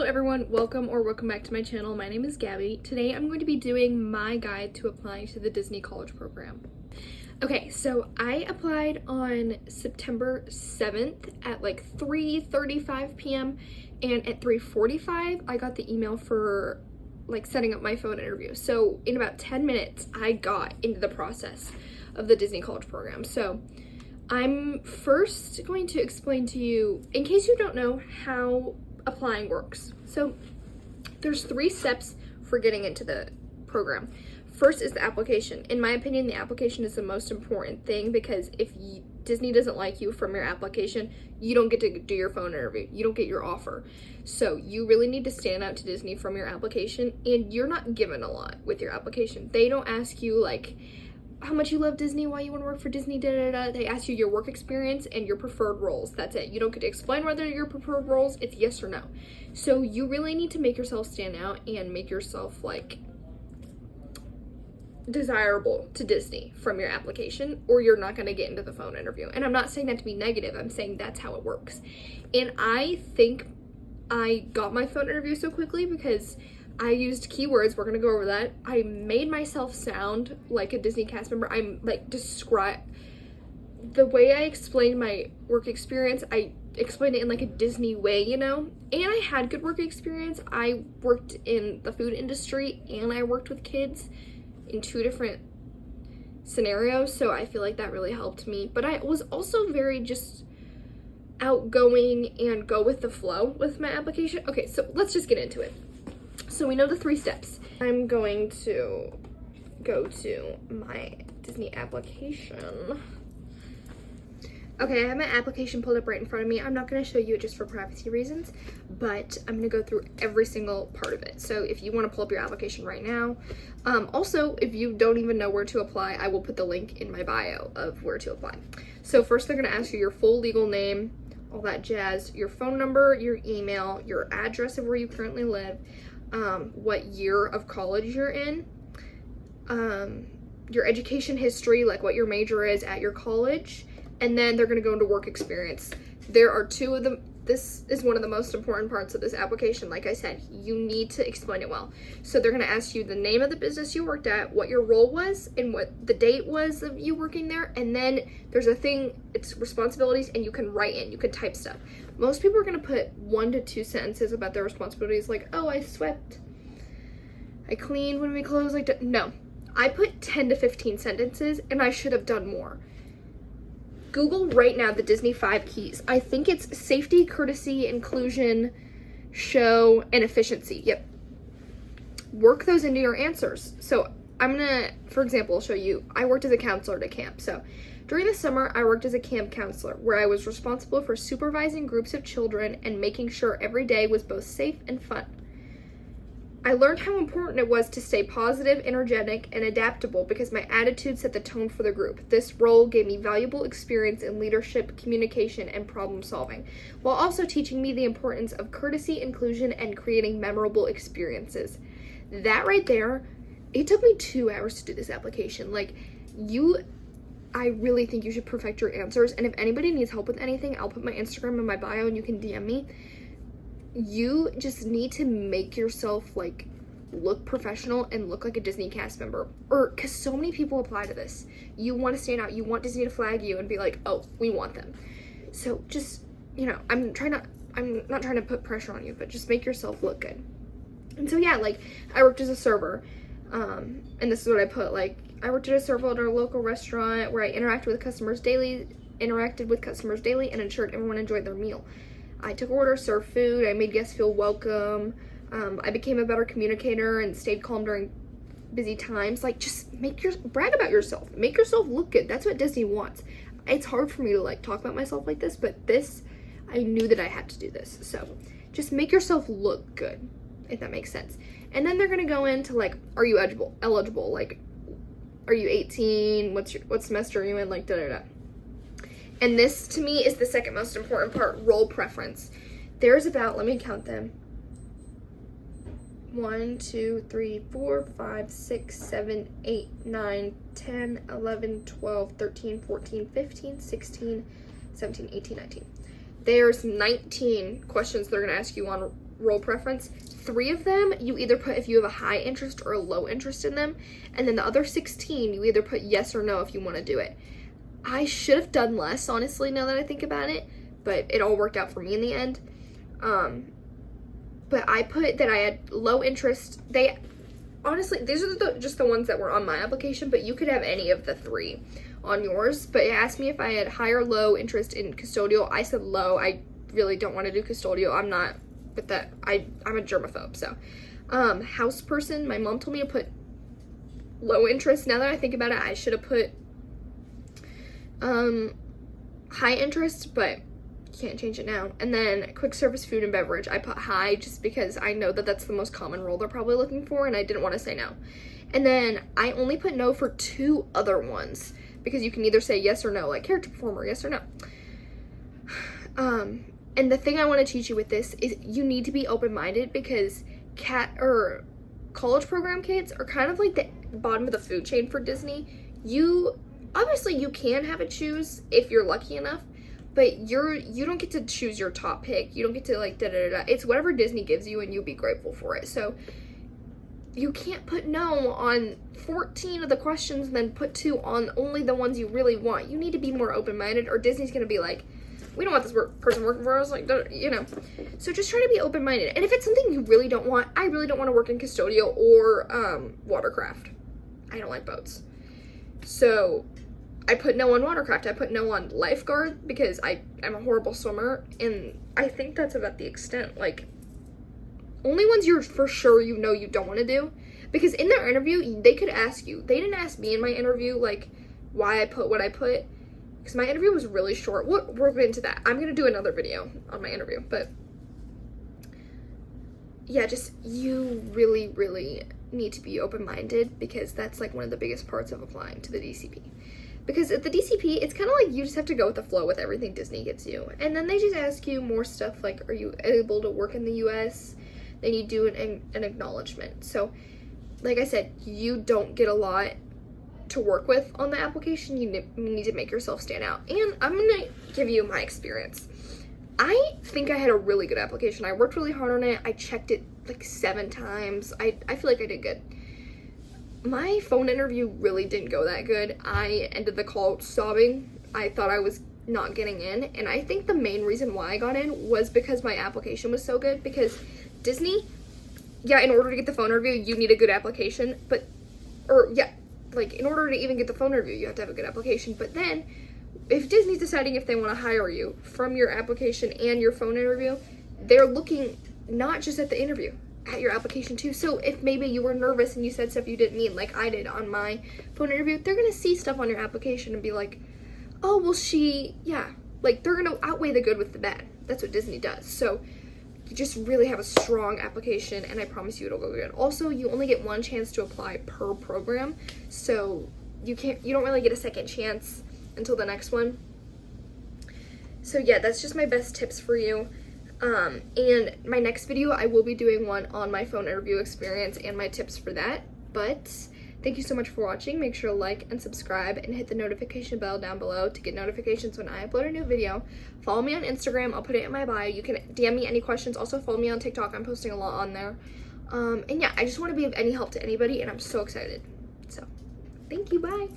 everyone, welcome back to my channel. My name is Gabby. Today I'm going to be doing my guide to applying to the Disney College Program. Okay, so I applied on September 7th at like 3:35 p.m. and at 3:45 I got the email for like setting up my phone interview. So in about 10 minutes I got into the process of the Disney College Program. So I'm first going to explain to you, in case you don't know, how applying works. So there's 3 steps for getting into the program. First is the application. In my opinion, the application is the most important thing, because if Disney doesn't like you from your application, you don't get to do your phone interview. You don't get your offer. So you really need to stand out to Disney from your application, and you're not given a lot with your application. They don't ask you like how much you love Disney, why you want to work for Disney, They ask you your work experience and your preferred roles. That's it. You don't get to explain whether your preferred roles, it's yes or no. So you really need to make yourself stand out and make yourself like desirable to Disney from your application, or you're not going to get into the phone interview. And I'm not saying that to be negative, I'm saying that's how it works. And I think I got my phone interview so quickly because I used keywords. We're gonna go over that. I made myself sound like a Disney cast member. I'm like the way I explained my work experience, I explained it in like a Disney way, you know? And I had good work experience. I worked in the food industry and I worked with kids in 2 different scenarios, so I feel like that really helped me. But I was also very just outgoing and go with the flow with my application. Okay, so let's just get into it. So we know the 3 steps. I'm going to go to my Disney application. Okay, I have my application pulled up right in front of me. I'm not going to show you it just for privacy reasons, but I'm going to go through every single part of it. So if you want to pull up your application right now, also, if you don't even know where to apply, I will put the link in my bio of where to apply. So first they're going to ask you your full legal name, all that jazz, your phone number, your email, your address of where you currently live, what year of college you're in, your education history, like what your major is at your college, and then they're going to go into work experience. There are 2 of them. This is one of the most important parts of this application. Like I said, you need to explain it well. So they're going to ask you the name of the business you worked at, what your role was, and what the date was of you working there, and then there's a thing, it's responsibilities, and you can write in, you can type stuff. Most people are going to put 1 to 2 sentences about their responsibilities, like, oh, I swept, I cleaned when we closed, like, no. I put 10 to 15 sentences, and I should have done more. Google right now the Disney 5 keys. I think it's safety, courtesy, inclusion, show, and efficiency. Yep. Work those into your answers. So I'm gonna, for example, show you, I worked as a counselor at a camp. So during the summer, I worked as a camp counselor where I was responsible for supervising groups of children and making sure every day was both safe and fun. I learned how important it was to stay positive, energetic, and adaptable because my attitude set the tone for the group. This role gave me valuable experience in leadership, communication, and problem solving, while also teaching me the importance of courtesy, inclusion, and creating memorable experiences. That right there, it took me 2 hours to do this application. I really think you should perfect your answers, and if anybody needs help with anything, I'll put my Instagram in my bio and you can DM me. You just need to make yourself like look professional and look like a Disney cast member, or because so many people apply to this. You want to stand out, you want Disney to flag you and be like, oh, we want them. So just, you know, I'm not trying to put pressure on you, but just make yourself look good. And so yeah, like I worked as a server, and this is what I put, like I worked as a server at our local restaurant where I interacted with customers daily and ensured everyone enjoyed their meal. I took orders, served food, I made guests feel welcome, I became a better communicator and stayed calm during busy times. Like, just brag about yourself, make yourself look good. That's what Disney wants. It's hard for me to like talk about myself like this, but I knew that I had to do this. So just make yourself look good, if that makes sense. And then they're gonna go into like, are you eligible? Like, are you 18? What semester are you in? Like, And this, to me, is the second most important part, role preference. There's about, let me count them. 1, 2, 3, 4, 5, 6, 7, 8, 9, 10, 11, 12, 13, 14, 15, 16, 17, 18, 19. There's 19 questions they're going to ask you on role preference. 3 of them you either put if you have a high interest or a low interest in them, and then the other 16 you either put yes or no if you want to do it. I should have done less, honestly, now that I think about it, but it all worked out for me in the end. But I put that I had low interest. They honestly, these are just the ones that were on my application, but you could have any of the 3 on yours. But it asked me if I had high or low interest in custodial. I said low. I really don't want to do custodial. I'm not with that. I'm a germaphobe. So house person, my mom told me to put low interest. Now that I think about it, I should have put high interest, but can't change it now. And then quick service food and beverage, I put high just because I know that that's the most common role they're probably looking for, and I didn't want to say no. And then I only put no for 2 other ones because you can either say yes or no, like character performer, yes or no. And the thing I want to teach you with this is you need to be open-minded, because college program kids are kind of like the bottom of the food chain for Disney. Obviously you can have it choose if you're lucky enough, but you don't get to choose your top pick. You don't get to like da-da-da-da. It's whatever Disney gives you, and you'll be grateful for it. So you can't put no on 14 of the questions and then put 2 on only the ones you really want. You need to be more open-minded, or Disney's gonna be like, we don't want this person working for us, like, you know. So just try to be open-minded. And if it's something you really don't want, I really don't want to work in custodial or watercraft. I don't like boats. So I put no on watercraft. I put no on lifeguard because I'm a horrible swimmer, and I think that's about the extent. Like, only ones you're for sure you don't want to do. Because in their interview, they could ask you. They didn't ask me in my interview, like, why I put what I put. Because my interview was really short. We'll get into that. I'm going to do another video on my interview. But, yeah, just you really, really need to be open-minded, because that's, like, one of the biggest parts of applying to the DCP. Because at the DCP, it's kind of like you just have to go with the flow with everything Disney gives you. And then they just ask you more stuff like, are you able to work in the US? Then you do an acknowledgement. So, like I said, you don't get a lot to work with on the application. You need to make yourself stand out. And I'm going to give you my experience. I think I had a really good application. I worked really hard on it. I checked it like 7 times. I feel like I did good. My phone interview really didn't go that good. I ended the call sobbing. I thought I was not getting in, and I think the main reason why I got in was because my application was so good. Because Disney, yeah, in order to get the phone interview, you need a good application, in order to even get the phone interview, you have to have a good application. But then, if Disney's deciding if they want to hire you from your application and your phone interview, they're looking not just at the interview, at your application too. So if maybe you were nervous and you said stuff you didn't mean, like I did on my phone interview, they're gonna see stuff on your application and be like, oh, well, they're gonna outweigh the good with the bad. That's what Disney does. So you just really have a strong application, and I promise you it'll go good. Also, you only get 1 chance to apply per program, so you don't really get a second chance until the next one. So yeah, that's just my best tips for you. And my next video, I will be doing one on my phone interview experience and my tips for that. But thank you so much for watching. Make sure to like and subscribe and hit the notification bell down below to get notifications when I upload a new video. Follow me on Instagram. I'll put it in my bio. You can DM me any questions. Also follow me on TikTok. I'm posting a lot on there. And yeah, I just want to be of any help to anybody, and I'm so excited. So thank you. Bye.